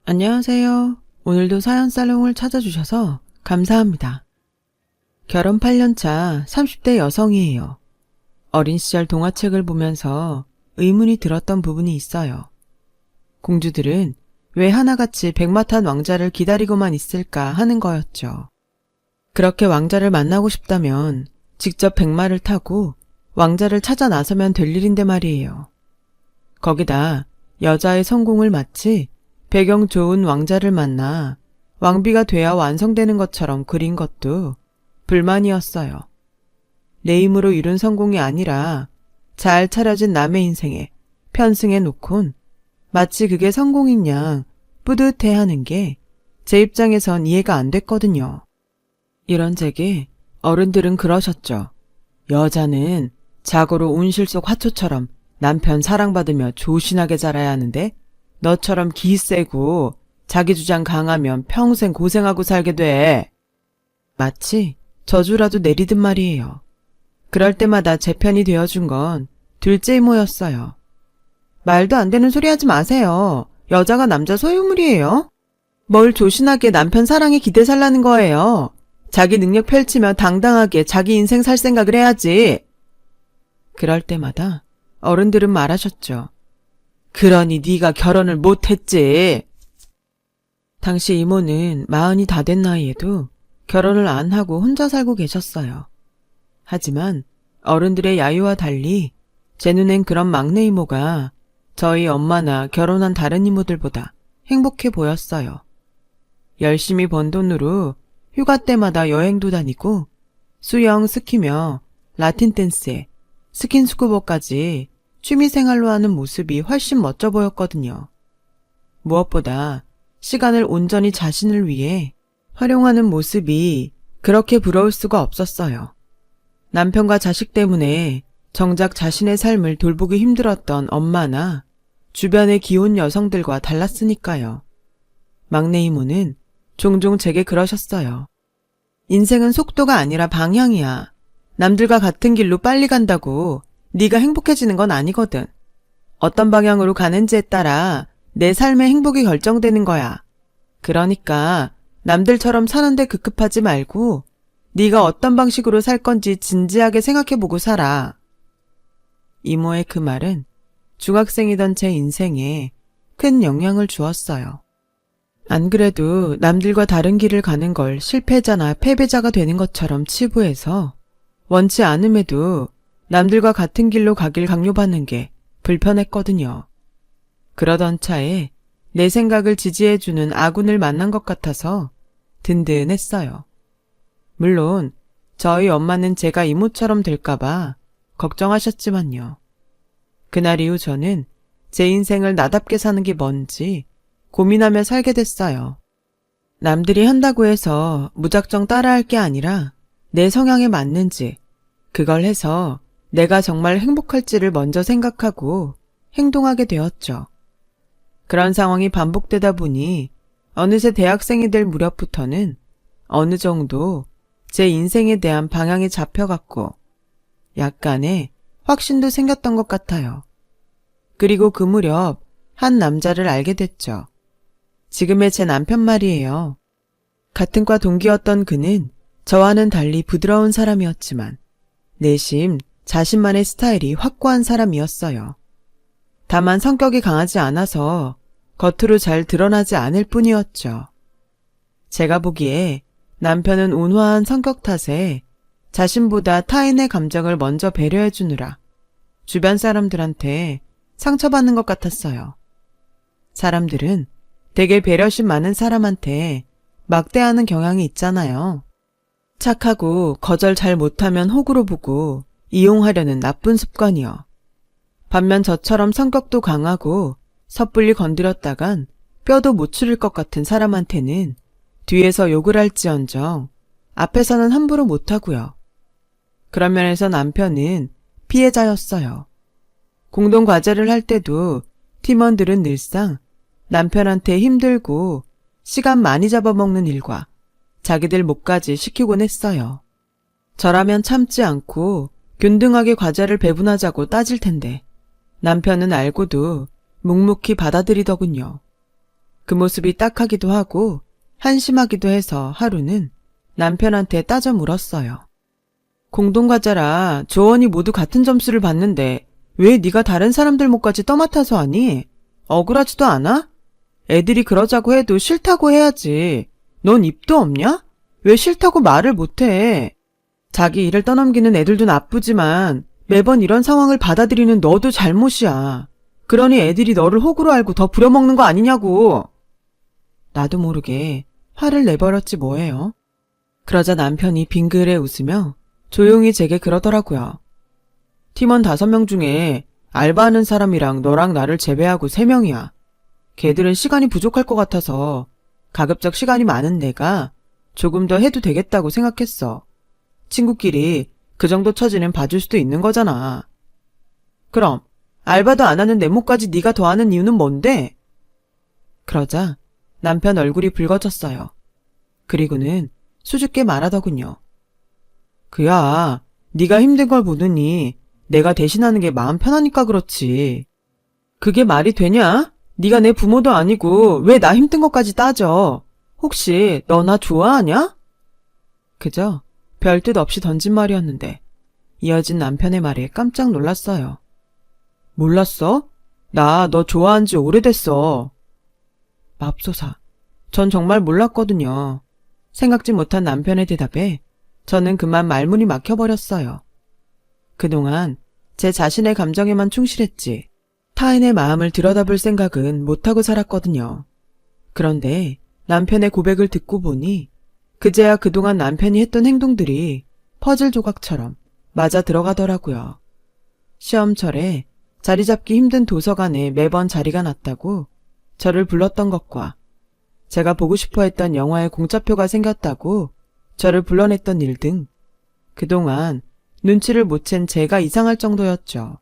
안녕하세요. 오늘도 사연 살롱을 찾아주셔서 감사합니다. 결혼 8년차 30대 여성이에요. 어린 시절 동화책을 보면서 의문이 들었던 부분이 있어요. 공주들은 왜 하나같이 백마탄 왕자를 기다리고만 있을까 하는 거였죠. 그렇게 왕자를 만나고 싶다면 직접 백마를 타고 왕자를 찾아 나서면 될 일인데 말이에요. 거기다 여자의 성공을 마치 배경 좋은 왕자를 만나 왕비가 돼야 완성되는 것처럼 그린 것도 불만이었어요. 내 힘으로 이룬 성공이 아니라 잘 차려진 남의 인생에 편승해 놓곤 마치 그게 성공인 양 뿌듯해하는 게 제 입장에선 이해가 안 됐거든요. 이런 제게 어른들은 그러셨죠. 여자는 자고로 온실 속 화초처럼 남편 사랑받으며 조신하게 자라야 하는데 너처럼 기 세고 자기 주장 강하면 평생 고생하고 살게 돼. 마치 저주라도 내리듯 말이에요. 그럴 때마다 제 편이 되어준 건 둘째 이모였어요. 말도 안 되는 소리 하지 마세요. 여자가 남자 소유물이에요. 뭘 조신하게 남편 사랑에 기대 살라는 거예요. 자기 능력 펼치며 당당하게 자기 인생 살 생각을 해야지. 그럴 때마다 어른들은 말하셨죠. 그러니 네가 결혼을 못했지. 당시 이모는 40이 다 된 나이에도 결혼을 안 하고 혼자 살고 계셨어요. 하지만 어른들의 야유와 달리 제 눈엔 그런 막내 이모가 저희 엄마나 결혼한 다른 이모들보다 행복해 보였어요. 열심히 번 돈으로 휴가 때마다 여행도 다니고 수영, 스키며 라틴 댄스에 스킨스쿠버까지 취미생활로 하는 모습이 훨씬 멋져 보였거든요. 무엇보다 시간을 온전히 자신을 위해 활용하는 모습이 그렇게 부러울 수가 없었어요. 남편과 자식 때문에 정작 자신의 삶을 돌보기 힘들었던 엄마나 주변의 기혼 여성들과 달랐으니까요. 막내 이모는 종종 제게 그러셨어요. 인생은 속도가 아니라 방향이야. 남들과 같은 길로 빨리 간다고 네가 행복해지는 건 아니거든. 어떤 방향으로 가는지에 따라 내 삶의 행복이 결정되는 거야. 그러니까 남들처럼 사는데 급급하지 말고 네가 어떤 방식으로 살 건지 진지하게 생각해보고 살아. 이모의 그 말은 중학생이던 제 인생에 큰 영향을 주었어요. 안 그래도 남들과 다른 길을 가는 걸 실패자나 패배자가 되는 것처럼 치부해서 원치 않음에도 남들과 같은 길로 가길 강요받는 게 불편했거든요. 그러던 차에 내 생각을 지지해주는 아군을 만난 것 같아서 든든했어요. 물론 저희 엄마는 제가 이모처럼 될까봐 걱정하셨지만요. 그날 이후 저는 제 인생을 나답게 사는 게 뭔지 고민하며 살게 됐어요. 남들이 한다고 해서 무작정 따라할 게 아니라 내 성향에 맞는지 그걸 해서 내가 정말 행복할지를 먼저 생각하고 행동하게 되었죠. 그런 상황이 반복되다 보니 어느새 대학생이 될 무렵부터는 어느 정도 제 인생에 대한 방향이 잡혀갔고 약간의 확신도 생겼던 것 같아요. 그리고 그 무렵 한 남자를 알게 됐죠. 지금의 제 남편 말이에요. 같은 과 동기였던 그는 저와는 달리 부드러운 사람이었지만 내심 자신만의 스타일이 확고한 사람이었어요. 다만 성격이 강하지 않아서 겉으로 잘 드러나지 않을 뿐이었죠. 제가 보기에 남편은 온화한 성격 탓에 자신보다 타인의 감정을 먼저 배려해 주느라 주변 사람들한테 상처받는 것 같았어요. 사람들은 되게 배려심 많은 사람한테 막대하는 경향이 있잖아요. 착하고 거절 잘 못하면 호구로 보고 이용하려는 나쁜 습관이요. 반면 저처럼 성격도 강하고 섣불리 건드렸다간 뼈도 못 추릴 것 같은 사람한테는 뒤에서 욕을 할지언정 앞에서는 함부로 못하고요. 그런 면에서 남편은 피해자였어요. 공동 과제를 할 때도 팀원들은 늘상 남편한테 힘들고 시간 많이 잡아먹는 일과 자기들 몫까지 시키곤 했어요. 저라면 참지 않고 균등하게 과제를 배분하자고 따질 텐데 남편은 알고도 묵묵히 받아들이더군요. 그 모습이 딱하기도 하고 한심하기도 해서 하루는 남편한테 따져 물었어요. 공동과제라 조원이 모두 같은 점수를 받는데 왜 네가 다른 사람들 몫까지 떠맡아서 하니? 억울하지도 않아? 애들이 그러자고 해도 싫다고 해야지. 넌 입도 없냐? 왜 싫다고 말을 못해? 자기 일을 떠넘기는 애들도 나쁘지만 매번 이런 상황을 받아들이는 너도 잘못이야. 그러니 애들이 너를 호구로 알고 더 부려먹는 거 아니냐고. 나도 모르게 화를 내버렸지 뭐예요. 그러자 남편이 빙그레 웃으며 조용히 제게 그러더라고요. 팀원 5명 중에 알바하는 사람이랑 너랑 나를 제외하고 3명이야. 걔들은 시간이 부족할 것 같아서 가급적 시간이 많은 내가 조금 더 해도 되겠다고 생각했어. 친구끼리 그 정도 처지는 봐줄 수도 있는 거잖아. 그럼 알바도 안 하는 내 몫까지 네가 더하는 이유는 뭔데? 그러자 남편 얼굴이 붉어졌어요. 그리고는 수줍게 말하더군요. 그야, 네가 힘든 걸 보느니 내가 대신하는 게 마음 편하니까 그렇지. 그게 말이 되냐? 네가 내 부모도 아니고 왜 나 힘든 것까지 따져? 혹시 너 나 좋아하냐? 그저 별 뜻 없이 던진 말이었는데 이어진 남편의 말에 깜짝 놀랐어요. 몰랐어? 나 너 좋아한 지 오래됐어. 맙소사. 전 정말 몰랐거든요. 생각지 못한 남편의 대답에 저는 그만 말문이 막혀버렸어요. 그동안 제 자신의 감정에만 충실했지 타인의 마음을 들여다볼 생각은 못하고 살았거든요. 그런데 남편의 고백을 듣고 보니 그제야 그동안 남편이 했던 행동들이 퍼즐 조각처럼 맞아 들어가더라고요. 시험철에 자리 잡기 힘든 도서관에 매번 자리가 났다고 저를 불렀던 것과 제가 보고 싶어 했던 영화의 공짜표가 생겼다고 저를 불러냈던 일 등 그동안 눈치를 못 챈 제가 이상할 정도였죠.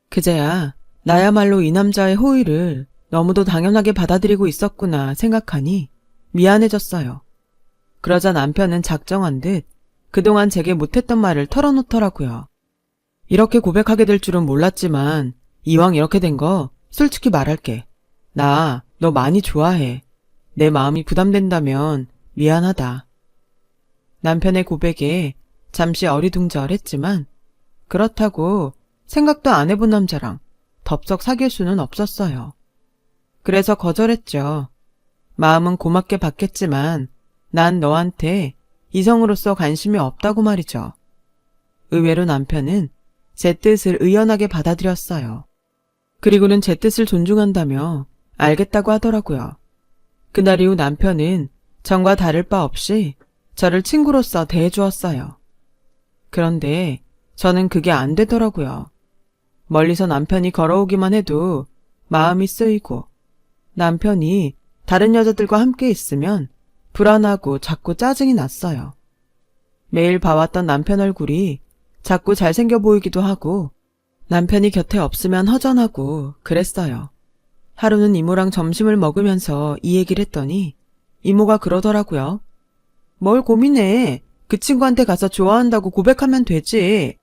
그제야 나야말로 이 남자의 호의를 너무도 당연하게 받아들이고 있었구나 생각하니 미안해졌어요. 그러자 남편은 작정한 듯 그동안 제게 못했던 말을 털어놓더라고요. 이렇게 고백하게 될 줄은 몰랐지만 이왕 이렇게 된 거 솔직히 말할게. 나 너 많이 좋아해. 내 마음이 부담된다면 미안하다. 남편의 고백에 잠시 어리둥절했지만 그렇다고 생각도 안 해본 남자랑 덥석 사귈 수는 없었어요. 그래서 거절했죠. 마음은 고맙게 받겠지만 난 너한테 이성으로서 관심이 없다고 말이죠. 의외로 남편은 제 뜻을 의연하게 받아들였어요. 그리고는 제 뜻을 존중한다며 알겠다고 하더라고요. 그날 이후 남편은 전과 다를 바 없이 저를 친구로서 대해주었어요. 그런데 저는 그게 안 되더라고요. 멀리서 남편이 걸어오기만 해도 마음이 쓰이고 남편이 다른 여자들과 함께 있으면 불안하고 자꾸 짜증이 났어요. 매일 봐왔던 남편 얼굴이 자꾸 잘생겨 보이기도 하고 남편이 곁에 없으면 허전하고 그랬어요. 하루는 이모랑 점심을 먹으면서 이 얘기를 했더니 이모가 그러더라고요. 뭘 고민해. 그 친구한테 가서 좋아한다고 고백하면 되지.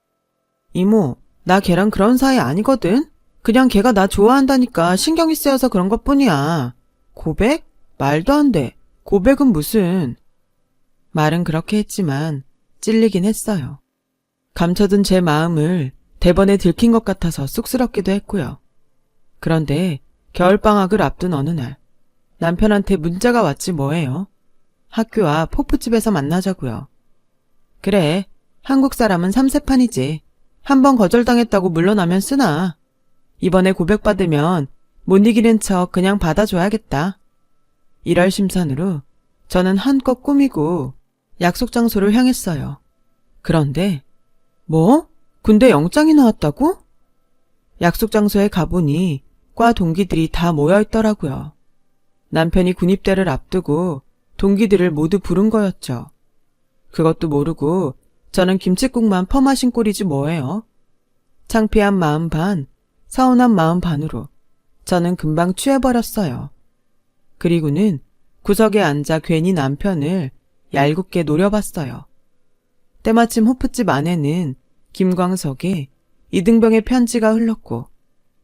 이모, 나 걔랑 그런 사이 아니거든? 그냥 걔가 나 좋아한다니까 신경이 쓰여서 그런 것뿐이야. 고백? 말도 안 돼. 고백은 무슨. 말은 그렇게 했지만 찔리긴 했어요. 감춰둔 제 마음을 대번에 들킨 것 같아서 쑥스럽기도 했고요. 그런데 겨울방학을 앞둔 어느 날 남편한테 문자가 왔지 뭐예요. 학교와 포프집에서 만나자고요. 그래, 한국 사람은 삼세판이지. 한번 거절당했다고 물러나면 쓰나. 이번에 고백받으면 못 이기는 척 그냥 받아줘야겠다. 1월 심산으로 저는 한껏 꾸미고 약속 장소를 향했어요. 그런데 뭐? 군대 영장이 나왔다고? 약속 장소에 가보니 과 동기들이 다 모여있더라고요. 남편이 군입대를 앞두고 동기들을 모두 부른 거였죠. 그것도 모르고 저는 김칫국만 퍼마신 꼴이지 뭐예요. 창피한 마음 반, 서운한 마음 반으로 저는 금방 취해버렸어요. 그리고는 구석에 앉아 괜히 남편을 얄궂게 노려봤어요. 때마침 호프집 안에는 김광석의 이등병의 편지가 흘렀고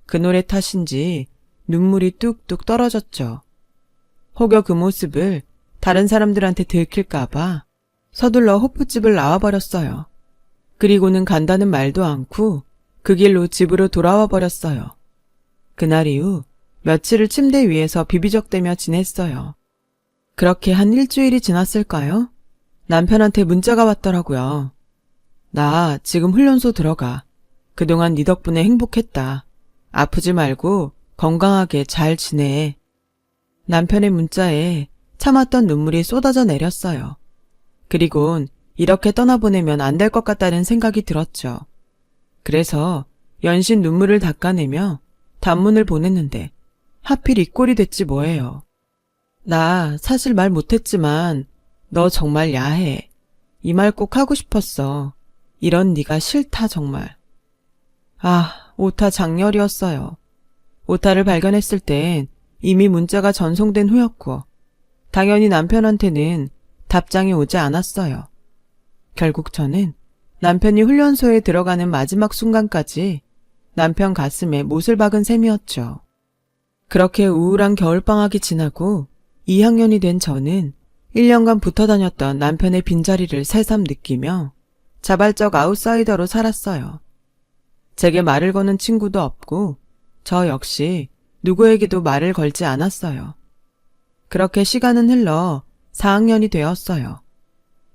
그 노래 탓인지 눈물이 뚝뚝 떨어졌죠. 혹여 그 모습을 다른 사람들한테 들킬까봐 서둘러 호프집을 나와버렸어요. 그리고는 간다는 말도 않고 그 길로 집으로 돌아와 버렸어요. 그날 이후 며칠을 침대 위에서 비비적대며 지냈어요. 그렇게 한 일주일이 지났을까요? 남편한테 문자가 왔더라고요. 나 지금 훈련소 들어가. 그동안 네 덕분에 행복했다. 아프지 말고 건강하게 잘 지내. 남편의 문자에 참았던 눈물이 쏟아져 내렸어요. 그리곤 이렇게 떠나보내면 안 될 것 같다는 생각이 들었죠. 그래서 연신 눈물을 닦아내며 단문을 보냈는데 하필 이 꼴이 됐지 뭐예요. 나 사실 말 못했지만 너 정말 야해. 이 말 꼭 하고 싶었어. 이런 네가 싫다 정말. 아, 오타 장렬이었어요. 오타를 발견했을 땐 이미 문자가 전송된 후였고 당연히 남편한테는 답장이 오지 않았어요. 결국 저는 남편이 훈련소에 들어가는 마지막 순간까지 남편 가슴에 못을 박은 셈이었죠. 그렇게 우울한 겨울방학이 지나고 2학년이 된 저는 1년간 붙어 다녔던 남편의 빈자리를 새삼 느끼며 자발적 아웃사이더로 살았어요. 제게 말을 거는 친구도 없고 저 역시 누구에게도 말을 걸지 않았어요. 그렇게 시간은 흘러 4학년이 되었어요.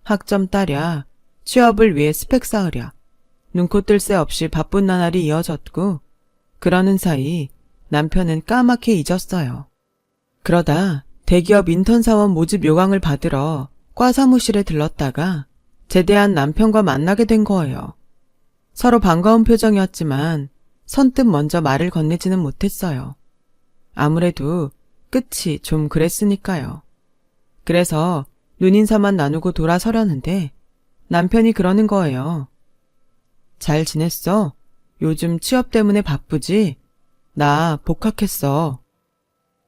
학점 따랴, 취업을 위해 스펙 쌓으랴, 눈코 뜰 새 없이 바쁜 나날이 이어졌고 그러는 사이 남편은 까맣게 잊었어요. 그러다 대기업 인턴 사원 모집 요강을 받으러 과 사무실에 들렀다가 제대한 남편과 만나게 된 거예요. 서로 반가운 표정이었지만 선뜻 먼저 말을 건네지는 못했어요. 아무래도 끝이 좀 그랬으니까요. 그래서 눈인사만 나누고 돌아서려는데 남편이 그러는 거예요. 잘 지냈어? 요즘 취업 때문에 바쁘지? 나 복학했어.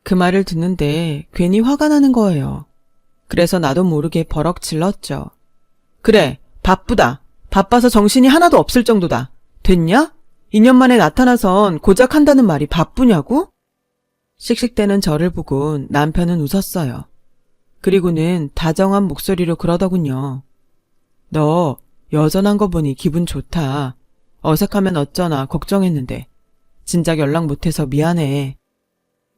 그 말을 듣는데 괜히 화가 나는 거예요. 그래서 나도 모르게 버럭 질렀죠. 그래, 바쁘다. 바빠서 정신이 하나도 없을 정도다. 됐냐? 2년 만에 나타나선 고작 한다는 말이 바쁘냐고? 씩씩대는 저를 보고 남편은 웃었어요. 그리고는 다정한 목소리로 그러더군요. 너 여전한 거 보니 기분 좋다. 어색하면 어쩌나 걱정했는데 진작 연락 못해서 미안해.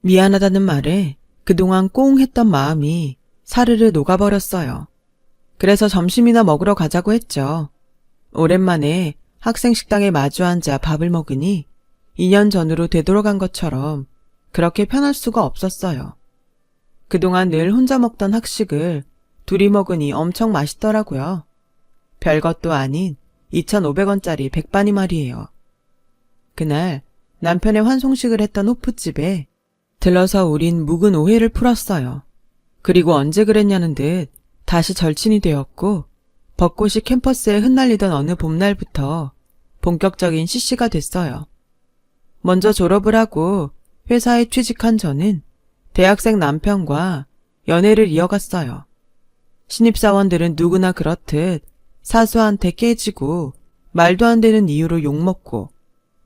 미안하다는 말에 그동안 꽁 했던 마음이 사르르 녹아버렸어요. 그래서 점심이나 먹으러 가자고 했죠. 오랜만에 학생 식당에 마주 앉아 밥을 먹으니 2년 전으로 되돌아간 것처럼 그렇게 편할 수가 없었어요. 그동안 늘 혼자 먹던 학식을 둘이 먹으니 엄청 맛있더라고요. 별것도 아닌 2,500원짜리 백반이 말이에요. 그날 남편의 환송식을 했던 호프집에 들러서 우린 묵은 오해를 풀었어요. 그리고 언제 그랬냐는 듯 다시 절친이 되었고 벚꽃이 캠퍼스에 흩날리던 어느 봄날부터 본격적인 CC가 됐어요. 먼저 졸업을 하고 회사에 취직한 저는 대학생 남편과 연애를 이어갔어요. 신입사원들은 누구나 그렇듯 사수한테 깨지고 말도 안 되는 이유로 욕먹고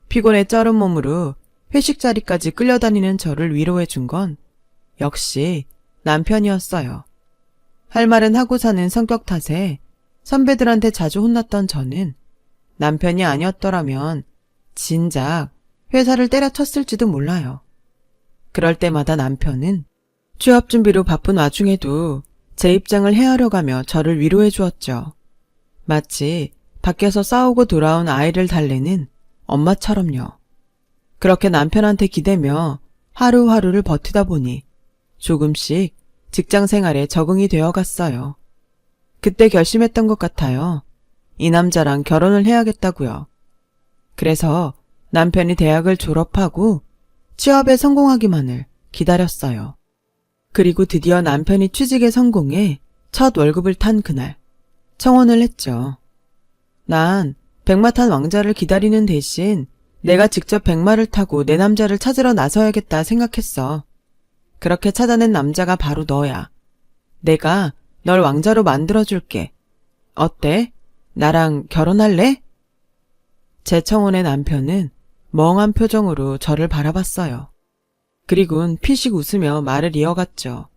피곤에 쩔은 몸으로 회식 자리까지 끌려다니는 저를 위로해준 건 역시 남편이었어요. 할 말은 하고 사는 성격 탓에 선배들한테 자주 혼났던 저는 남편이 아니었더라면 진작 회사를 때려쳤을지도 몰라요. 그럴 때마다 남편은 취업 준비로 바쁜 와중에도 제 입장을 헤아려가며 저를 위로해 주었죠. 마치 밖에서 싸우고 돌아온 아이를 달래는 엄마처럼요. 그렇게 남편한테 기대며 하루하루를 버티다 보니 조금씩 직장 생활에 적응이 되어 갔어요. 그때 결심했던 것 같아요. 이 남자랑 결혼을 해야겠다고요. 그래서 남편이 대학을 졸업하고 취업에 성공하기만을 기다렸어요. 그리고 드디어 남편이 취직에 성공해 첫 월급을 탄 그날 청혼을 했죠. 난 백마 탄 왕자를 기다리는 대신 내가 직접 백마를 타고 내 남자를 찾으러 나서야겠다 생각했어. 그렇게 찾아낸 남자가 바로 너야. 내가 널 왕자로 만들어줄게. 어때? 나랑 결혼할래? 제 청혼의 남편은 멍한 표정으로 저를 바라봤어요. 그리곤 피식 웃으며 말을 이어갔죠.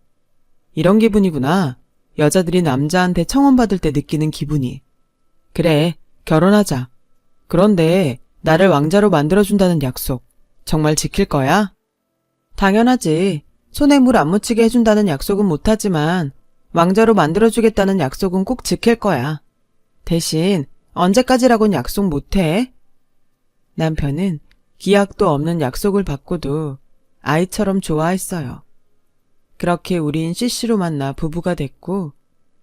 이런 기분이구나. 여자들이 남자한테 청혼받을 때 느끼는 기분이. 그래, 결혼하자. 그런데 나를 왕자로 만들어준다는 약속 정말 지킬 거야? 당연하지. 손에 물 안 묻히게 해준다는 약속은 못하지만 왕자로 만들어주겠다는 약속은 꼭 지킬 거야. 대신 언제까지라고는 약속 못해. 남편은 기약도 없는 약속을 받고도 아이처럼 좋아했어요. 그렇게 우린 CC로 만나 부부가 됐고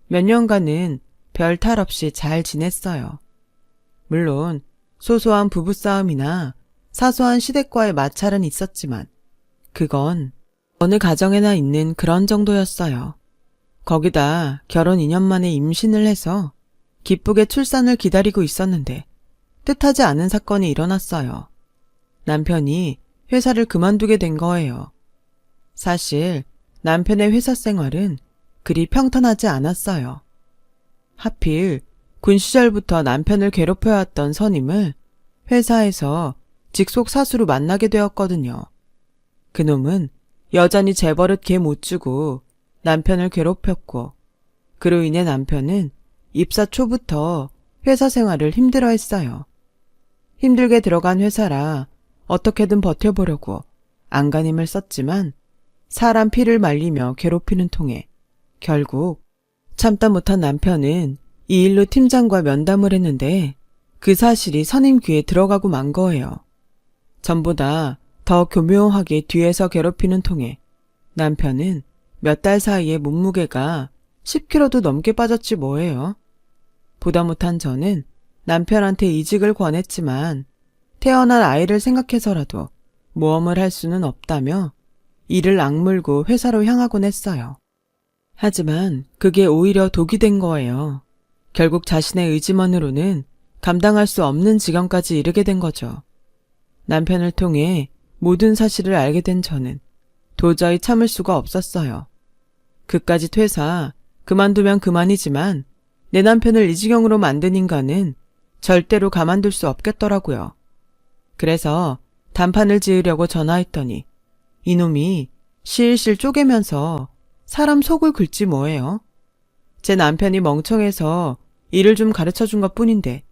몇 년간은 별 탈 없이 잘 지냈어요. 물론 소소한 부부싸움이나 사소한 시댁과의 마찰은 있었지만 그건 어느 가정에나 있는 그런 정도였어요. 거기다 결혼 2년 만에 임신을 해서 기쁘게 출산을 기다리고 있었는데 뜻하지 않은 사건이 일어났어요. 남편이 회사를 그만두게 된 거예요. 사실 남편의 회사 생활은 그리 평탄하지 않았어요. 하필 군 시절부터 남편을 괴롭혀왔던 선임을 회사에서 직속 사수로 만나게 되었거든요. 그놈은 여전히 재벌릇 개 못 주고 남편을 괴롭혔고 그로 인해 남편은 입사 초부터 회사 생활을 힘들어했어요. 힘들게 들어간 회사라 어떻게든 버텨보려고 안간힘을 썼지만 사람 피를 말리며 괴롭히는 통에 결국 참다 못한 남편은 이 일로 팀장과 면담을 했는데 그 사실이 선임 귀에 들어가고 만 거예요. 전보다 더 교묘하게 뒤에서 괴롭히는 통에 남편은 몇 달 사이에 몸무게가 10kg도 넘게 빠졌지 뭐예요. 보다 못한 저는 남편한테 이직을 권했지만 태어날 아이를 생각해서라도 모험을 할 수는 없다며 이를 악물고 회사로 향하곤 했어요. 하지만 그게 오히려 독이 된 거예요. 결국 자신의 의지만으로는 감당할 수 없는 지경까지 이르게 된 거죠. 남편을 통해 모든 사실을 알게 된 저는 도저히 참을 수가 없었어요. 그까지 퇴사, 그만두면 그만이지만 내 남편을 이 지경으로 만든 인간은 절대로 가만둘 수 없겠더라고요. 그래서 단판을 지으려고 전화했더니 이놈이 실실 쪼개면서 사람 속을 긁지 뭐예요. 제 남편이 멍청해서 일을 좀 가르쳐준 것뿐인데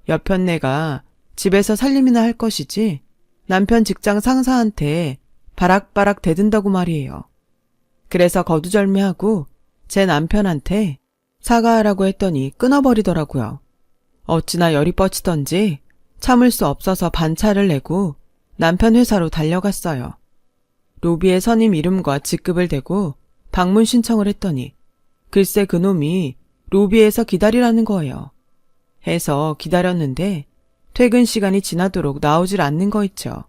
여편네가 집에서 살림이나 할 것이지 남편 직장 상사한테 바락바락 대든다고 말이에요. 그래서 거두절미하고 제 남편한테 사과하라고 했더니 끊어버리더라고요. 어찌나 열이 뻗치던지 참을 수 없어서 반차를 내고 남편 회사로 달려갔어요. 로비에 선임 이름과 직급을 대고 방문 신청을 했더니 글쎄 그놈이 로비에서 기다리라는 거예요. 해서 기다렸는데 퇴근 시간이 지나도록 나오질 않는 거 있죠.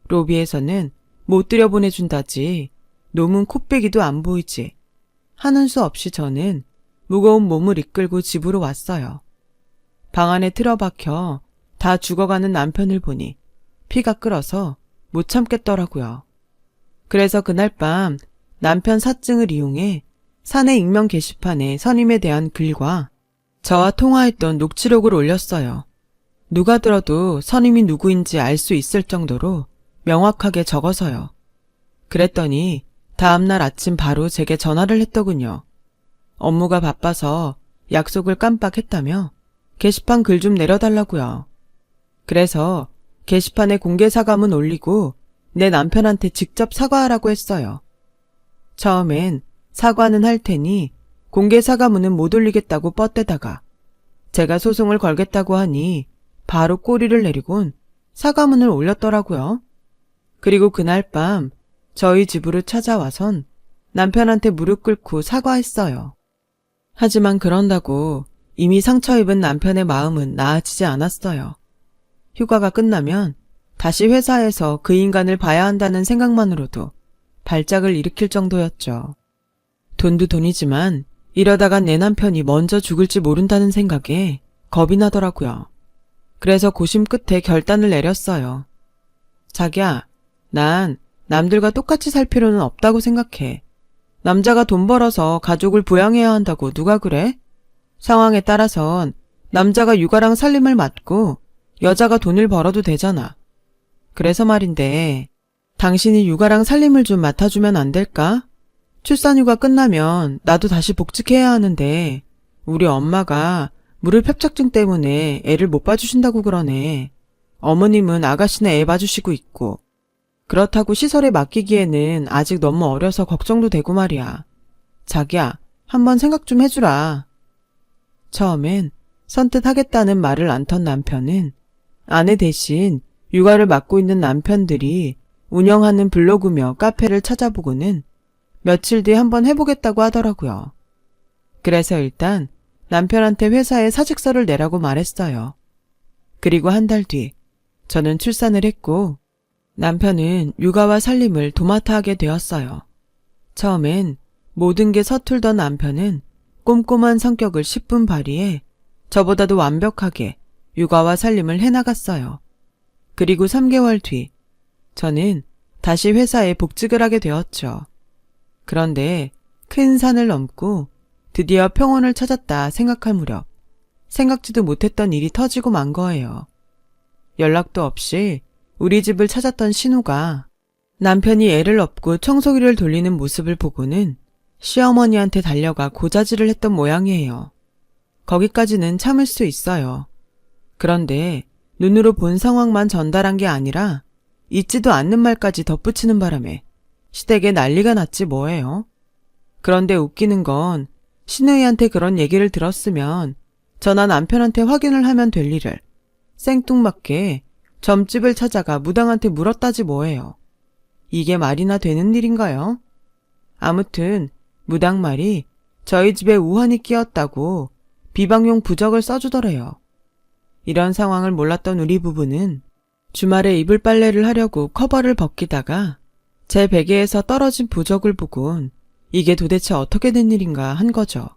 로비에서는 못 들여보내준다지 놈은 코빼기도 안 보이지 하는 수 없이 저는 무거운 몸을 이끌고 집으로 왔어요. 방 안에 틀어박혀 다 죽어가는 남편을 보니 피가 끓어서 못 참겠더라고요. 그래서 그날 밤 남편 사증을 이용해 사내 익명 게시판에 선임에 대한 글과 저와 통화했던 녹취록을 올렸어요. 누가 들어도 선임이 누구인지 알 수 있을 정도로 명확하게 적어서요. 그랬더니 다음날 아침 바로 제게 전화를 했더군요. 업무가 바빠서 약속을 깜빡했다며 게시판 글 좀 내려달라고요. 그래서 게시판에 공개 사과문 올리고 내 남편한테 직접 사과하라고 했어요. 처음엔 사과는 할 테니 공개 사과문은 못 올리겠다고 뻗대다가 제가 소송을 걸겠다고 하니 바로 꼬리를 내리곤 사과문을 올렸더라고요. 그리고 그날 밤 저희 집으로 찾아와선 남편한테 무릎 꿇고 사과했어요. 하지만 그런다고 이미 상처 입은 남편의 마음은 나아지지 않았어요. 휴가가 끝나면 다시 회사에서 그 인간을 봐야 한다는 생각만으로도 발작을 일으킬 정도였죠. 돈도 돈이지만 이러다가 내 남편이 먼저 죽을지 모른다는 생각에 겁이 나더라고요. 그래서 고심 끝에 결단을 내렸어요. 자기야, 난 남들과 똑같이 살 필요는 없다고 생각해. 남자가 돈 벌어서 가족을 부양해야 한다고 누가 그래? 상황에 따라선 남자가 육아랑 살림을 맡고 여자가 돈을 벌어도 되잖아. 그래서 말인데 당신이 육아랑 살림을 좀 맡아주면 안 될까? 출산휴가 끝나면 나도 다시 복직해야 하는데 우리 엄마가 무릎협착증 때문에 애를 못 봐주신다고 그러네. 어머님은 아가씨네 애 봐주시고 있고. 그렇다고 시설에 맡기기에는 아직 너무 어려서 걱정도 되고 말이야. 자기야, 한번 생각 좀 해주라. 처음엔 선뜻 하겠다는 말을 안 턴 남편은 아내 대신 육아를 맡고 있는 남편들이 운영하는 블로그며 카페를 찾아보고는 며칠 뒤에 한번 해보겠다고 하더라고요. 그래서 일단 남편한테 회사에 사직서를 내라고 말했어요. 그리고 한 달 뒤 저는 출산을 했고 남편은 육아와 살림을 도맡아 하게 되었어요. 처음엔 모든 게 서툴던 남편은 꼼꼼한 성격을 10분 발휘해 저보다도 완벽하게 육아와 살림을 해나갔어요. 그리고 3개월 뒤 저는 다시 회사에 복직을 하게 되었죠. 그런데 큰 산을 넘고 드디어 평온을 찾았다 생각할 무렵 생각지도 못했던 일이 터지고 만 거예요. 연락도 없이 우리 집을 찾았던 신우가 남편이 애를 업고 청소기를 돌리는 모습을 보고는 시어머니한테 달려가 고자질을 했던 모양이에요. 거기까지는 참을 수 있어요. 그런데 눈으로 본 상황만 전달한 게 아니라 있지도 않는 말까지 덧붙이는 바람에 시댁에 난리가 났지 뭐예요. 그런데 웃기는 건 신우이한테 그런 얘기를 들었으면 저나 남편한테 확인을 하면 될 일을 생뚱맞게 점집을 찾아가 무당한테 물었다지 뭐예요. 이게 말이나 되는 일인가요? 아무튼 무당 말이 저희 집에 우환이 끼었다고 비방용 부적을 써주더래요. 이런 상황을 몰랐던 우리 부부는 주말에 이불 빨래를 하려고 커버를 벗기다가 제 베개에서 떨어진 부적을 보곤 이게 도대체 어떻게 된 일인가 한 거죠.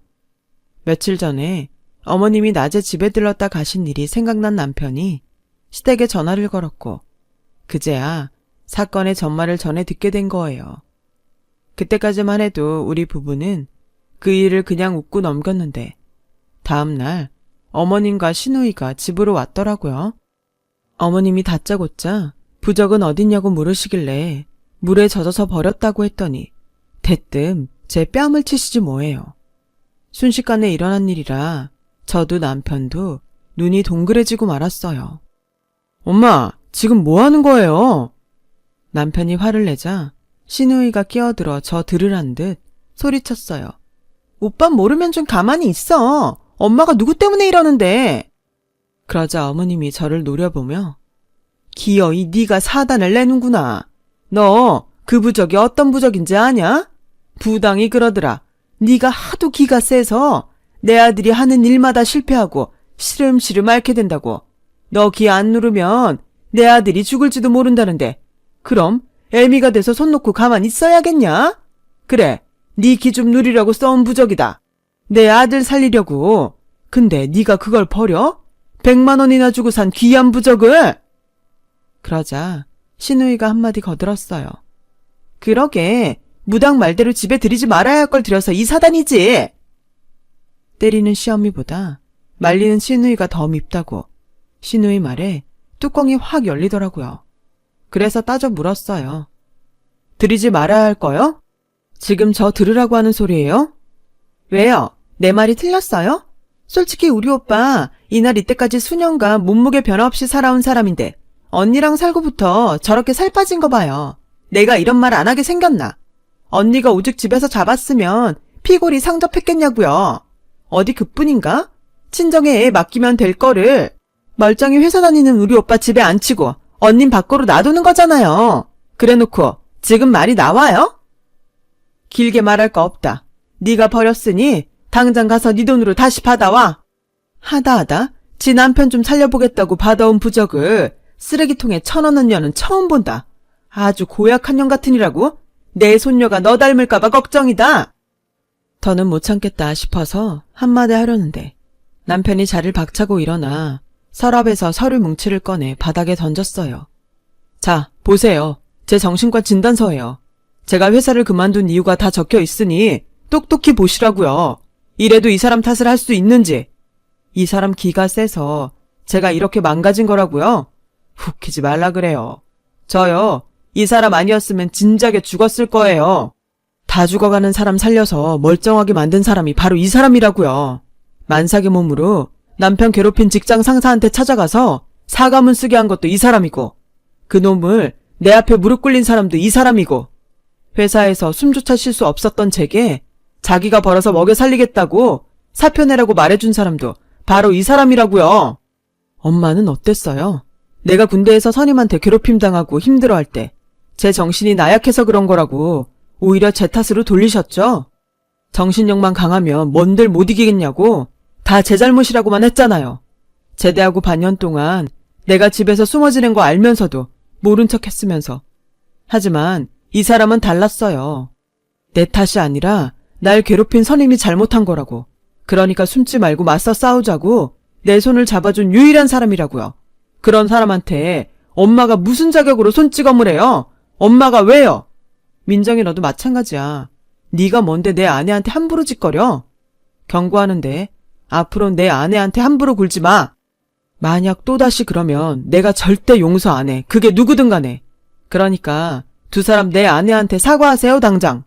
며칠 전에 어머님이 낮에 집에 들렀다 가신 일이 생각난 남편이 시댁에 전화를 걸었고 그제야 사건의 전말을 전해 듣게 된 거예요. 그때까지만 해도 우리 부부는 그 일을 그냥 웃고 넘겼는데 다음 날 어머님과 시누이가 집으로 왔더라고요. 어머님이 다짜고짜 부적은 어딨냐고 물으시길래 물에 젖어서 버렸다고 했더니 대뜸 제 뺨을 치시지 뭐예요. 순식간에 일어난 일이라 저도 남편도 눈이 동그래지고 말았어요. 엄마, 지금 뭐 하는 거예요? 남편이 화를 내자 시누이가 끼어들어 저 들으란 듯 소리쳤어요. 오빠 모르면 좀 가만히 있어. 엄마가 누구 때문에 이러는데. 그러자 어머님이 저를 노려보며 기어이 네가 사단을 내는구나. 너 그 부적이 어떤 부적인지 아냐? 부당이 그러더라. 네가 하도 기가 세서 내 아들이 하는 일마다 실패하고 시름시름 앓게 된다고. 너 기 안 누르면 내 아들이 죽을지도 모른다는데 그럼 애미가 돼서 손 놓고 가만히 있어야겠냐? 그래, 네 기 좀 누리려고 써온 부적이다. 내 아들 살리려고. 근데 네가 그걸 버려? 100만 원이나 주고 산 귀한 부적을? 그러자 시누이가 한마디 거들었어요. 그러게, 무당 말대로 집에 들이지 말아야 할 걸 들여서 이 사단이지. 때리는 시어미보다 말리는 시누이가 더 밉다고 시누이 말에 뚜껑이 확 열리더라고요. 그래서 따져 물었어요. 들이지 말아야 할 거요? 지금 저 들으라고 하는 소리예요? 왜요? 내 말이 틀렸어요? 솔직히 우리 오빠 이날 이때까지 수년간 몸무게 변화 없이 살아온 사람인데 언니랑 살고부터 저렇게 살 빠진 거 봐요. 내가 이런 말 안 하게 생겼나? 언니가 오직 집에서 잡았으면 피골이 상접했겠냐고요. 어디 그뿐인가? 친정에 애 맡기면 될 거를 멀쩡히 회사 다니는 우리 오빠 집에 앉히고 언닌 밖으로 놔두는 거잖아요. 그래놓고 지금 말이 나와요? 길게 말할 거 없다. 네가 버렸으니 당장 가서 네 돈으로 다시 받아와. 하다 지 남편 좀 살려보겠다고 받아온 부적을 쓰레기통에 쳐넣는 년은 처음 본다. 아주 고약한 년 같으니라고? 내 손녀가 너 닮을까봐 걱정이다. 더는 못 참겠다 싶어서 한마디 하려는데 남편이 자리를 박차고 일어나 서랍에서 서류 뭉치를 꺼내 바닥에 던졌어요. 자, 보세요. 제 정신과 진단서예요. 제가 회사를 그만둔 이유가 다 적혀 있으니 똑똑히 보시라고요. 이래도 이 사람 탓을 할 수 있는지. 이 사람 기가 세서 제가 이렇게 망가진 거라고요? 웃기지 말라 그래요. 저요, 이 사람 아니었으면 진작에 죽었을 거예요. 다 죽어가는 사람 살려서 멀쩡하게 만든 사람이 바로 이 사람이라고요. 만삭의 몸으로 남편 괴롭힌 직장 상사한테 찾아가서 사과문 쓰게 한 것도 이 사람이고, 그 놈을 내 앞에 무릎 꿇린 사람도 이 사람이고, 회사에서 숨조차 쉴 수 없었던 제게 자기가 벌어서 먹여 살리겠다고 사표 내라고 말해준 사람도 바로 이 사람이라고요. 엄마는 어땠어요? 내가 군대에서 선임한테 괴롭힘 당하고 힘들어할 때 제 정신이 나약해서 그런 거라고 오히려 제 탓으로 돌리셨죠? 정신력만 강하면 뭔들 못 이기겠냐고 다 제 잘못이라고만 했잖아요. 제대하고 반년 동안 내가 집에서 숨어 지낸 거 알면서도 모른 척 했으면서. 하지만 이 사람은 달랐어요. 내 탓이 아니라 날 괴롭힌 선임이 잘못한 거라고. 그러니까 숨지 말고 맞서 싸우자고 내 손을 잡아준 유일한 사람이라고요. 그런 사람한테 엄마가 무슨 자격으로 손찌검을 해요? 엄마가 왜요? 민정이 너도 마찬가지야. 네가 뭔데 내 아내한테 함부로 짓거려? 경고하는데 앞으로 내 아내한테 함부로 굴지 마. 만약 또다시 그러면 내가 절대 용서 안 해. 그게 누구든 간에. 그러니까 두 사람 내 아내한테 사과하세요, 당장.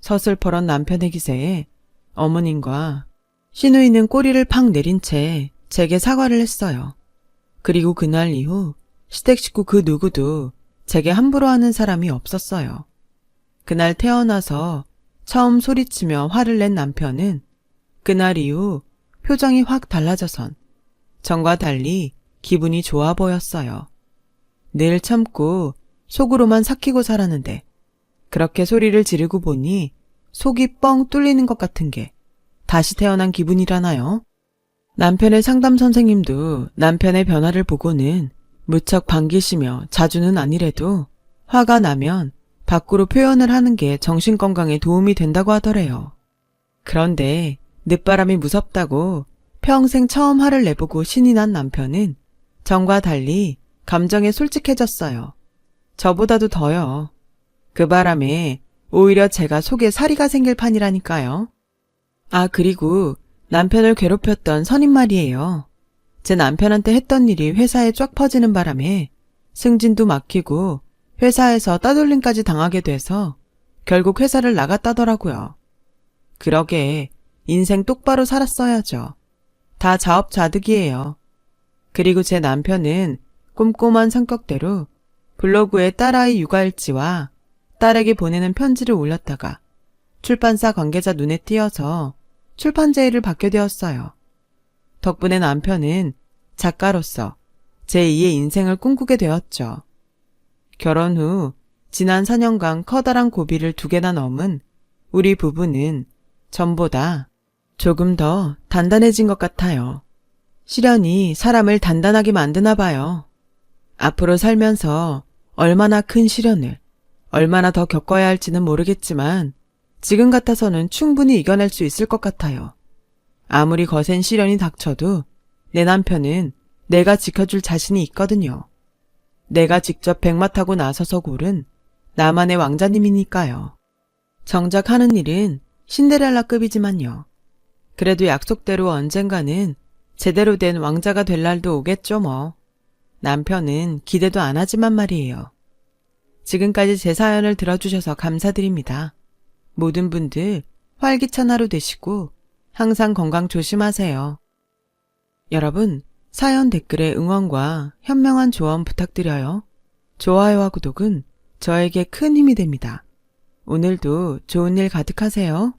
서슬퍼런 남편의 기세에 어머님과 시누이는 꼬리를 팍 내린 채 제게 사과를 했어요. 그리고 그날 이후 시댁 식구 그 누구도 제게 함부로 하는 사람이 없었어요. 그날 태어나서 처음 소리치며 화를 낸 남편은 그날 이후 표정이 확 달라져선 전과 달리 기분이 좋아 보였어요. 늘 참고 속으로만 삭히고 살았는데 그렇게 소리를 지르고 보니 속이 뻥 뚫리는 것 같은 게 다시 태어난 기분이라나요? 남편의 상담 선생님도 남편의 변화를 보고는 무척 반기시며 자주는 아니래도 화가 나면 밖으로 표현을 하는 게 정신건강에 도움이 된다고 하더래요. 그런데 늦바람이 무섭다고 평생 처음 화를 내보고 신이 난 남편은 전과 달리 감정에 솔직해졌어요. 저보다도 더요. 그 바람에 오히려 제가 속에 사리가 생길 판이라니까요. 아, 그리고 남편을 괴롭혔던 선임 말이에요. 제 남편한테 했던 일이 회사에 쫙 퍼지는 바람에 승진도 막히고 회사에서 따돌림까지 당하게 돼서 결국 회사를 나갔다더라고요. 그러게 인생 똑바로 살았어야죠. 다 자업자득이에요. 그리고 제 남편은 꼼꼼한 성격대로 블로그에 딸아이 육아일지와 딸에게 보내는 편지를 올렸다가 출판사 관계자 눈에 띄어서 출판 제의를 받게 되었어요. 덕분에 남편은 작가로서 제2의 인생을 꿈꾸게 되었죠. 결혼 후 지난 4년간 커다란 고비를 2개나 넘은 우리 부부는 전보다 조금 더 단단해진 것 같아요. 시련이 사람을 단단하게 만드나 봐요. 앞으로 살면서 얼마나 큰 시련을, 얼마나 더 겪어야 할지는 모르겠지만 지금 같아서는 충분히 이겨낼 수 있을 것 같아요. 아무리 거센 시련이 닥쳐도 내 남편은 내가 지켜줄 자신이 있거든요. 내가 직접 백마 타고 나서서 고른 나만의 왕자님이니까요. 정작 하는 일은 신데렐라급이지만요. 그래도 약속대로 언젠가는 제대로 된 왕자가 될 날도 오겠죠 뭐. 남편은 기대도 안 하지만 말이에요. 지금까지 제 사연을 들어주셔서 감사드립니다. 모든 분들 활기찬 하루 되시고 항상 건강 조심하세요. 여러분, 사연 댓글에 응원과 현명한 조언 부탁드려요. 좋아요와 구독은 저에게 큰 힘이 됩니다. 오늘도 좋은 일 가득하세요.